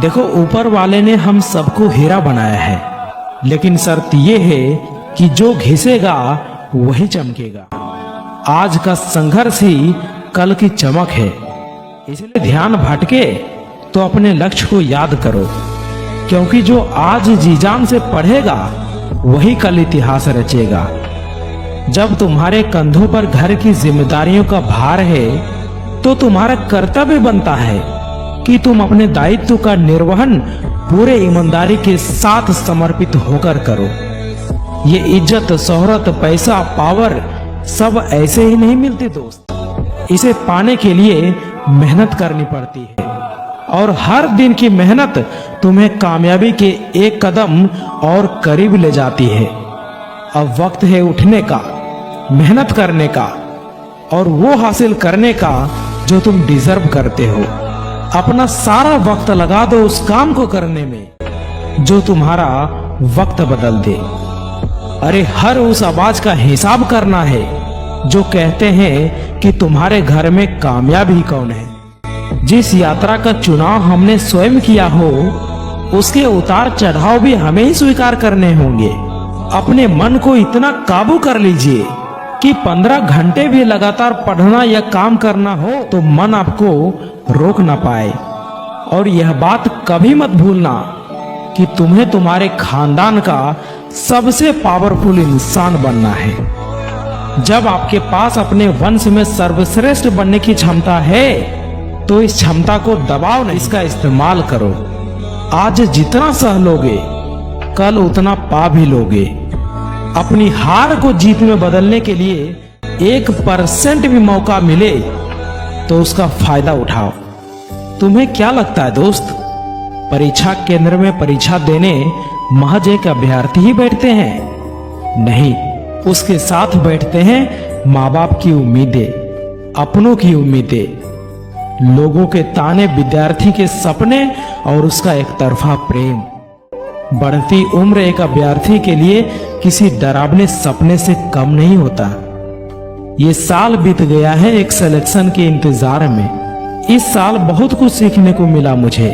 देखो, ऊपर वाले ने हम सबको हीरा बनाया है, लेकिन शर्त ये है कि जो घिसेगा वही चमकेगा। आज का संघर्ष ही कल की चमक है। इसलिए ध्यान भटके तो अपने लक्ष्य को याद करो, क्योंकि जो आज जी जान से पढ़ेगा वही कल इतिहास रचेगा। जब तुम्हारे कंधों पर घर की जिम्मेदारियों का भार है तो तुम्हारा कर्तव्य बनता है कि तुम अपने दायित्व का निर्वहन पूरे ईमानदारी के साथ समर्पित होकर करो। ये इज्जत, शोहरत, पैसा, पावर सब ऐसे ही नहीं मिलते दोस्त। इसे पाने के लिए मेहनत करनी पड़ती है, और हर दिन की मेहनत तुम्हें कामयाबी के एक कदम और करीब ले जाती है। अब वक्त है उठने का, मेहनत करने का और वो हासिल करने का जो तुम डिजर्व करते हो। अपना सारा वक्त लगा दो उस काम को करने में जो तुम्हारा वक्त बदल दे। अरे हर उस आवाज का हिसाब करना है जो कहते हैं कि तुम्हारे घर में कामयाबी कौन है। जिस यात्रा का चुनाव हमने स्वयं किया हो उसके उतार चढ़ाव भी हमें ही स्वीकार करने होंगे। अपने मन को इतना काबू कर लीजिए कि 15 घंटे भी लगातार पढ़ना या काम करना हो तो मन आपको रोक ना पाए। और यह बात कभी मत भूलना कि तुम्हें तुम्हारे खानदान का सबसे पावरफुल इंसान बनना है। जब आपके पास अपने वंश में सर्वश्रेष्ठ बनने की क्षमता है तो इस क्षमता को दबाओ नहीं, इसका इस्तेमाल करो। आज जितना सह लोगे कल उतना पा भी लोगे। अपनी हार को जीत में बदलने के लिए 1% भी मौका मिले तो उसका फायदा उठाओ। तुम्हें क्या लगता है दोस्त, परीक्षा केंद्र में परीक्षा देने महज एक अभ्यर्थी ही बैठते हैं? नहीं, उसके साथ बैठते हैं माँ बाप की उम्मीदें, अपनों की उम्मीदें, लोगों के ताने, विद्यार्थी के सपने और उसका एक तरफा प्रेम। बढ़ती उम्र एक अभ्यर्थी के लिए किसी डरावने सपने से कम नहीं होता। ये साल बीत गया है एक सिलेक्शन के इंतजार में। इस साल बहुत कुछ सीखने को मिला मुझे।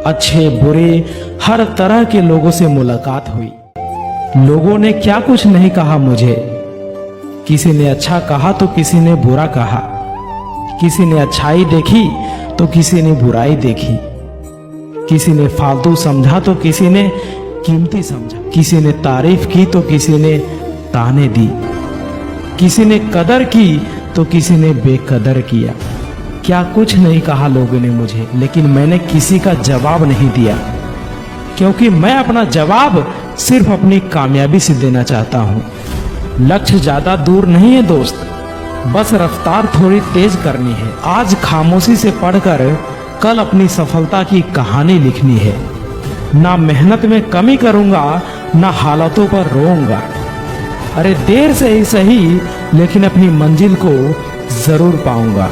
अच्छे बुरे हर तरह के लोगों से मुलाकात हुई। लोगों ने क्या कुछ नहीं कहा मुझे। किसी ने अच्छा कहा तो किसी ने बुरा कहा। किसी ने अच्छाई देखी तो किसी ने बुराई देखी। किसी ने फालतू समझा तो किसी ने कीमती समझा। किसी ने तारीफ की तो किसी ने ताने दी। किसी ने कदर की तो किसी ने बेकदर किया। क्या कुछ नहीं कहा लोगों ने मुझे, लेकिन मैंने किसी का जवाब नहीं दिया, क्योंकि मैं अपना जवाब सिर्फ अपनी कामयाबी से देना चाहता हूँ। लक्ष्य ज्यादा दूर नहीं है दोस्त, बस रफ्तार थोड़ी तेज करनी है। आज खामोशी से पढ़कर कल अपनी सफलता की कहानी लिखनी है। ना मेहनत में कमी करूंगा, ना हालातों पर रोऊंगा। अरे देर से ही सही, लेकिन अपनी मंजिल को जरूर पाऊंगा।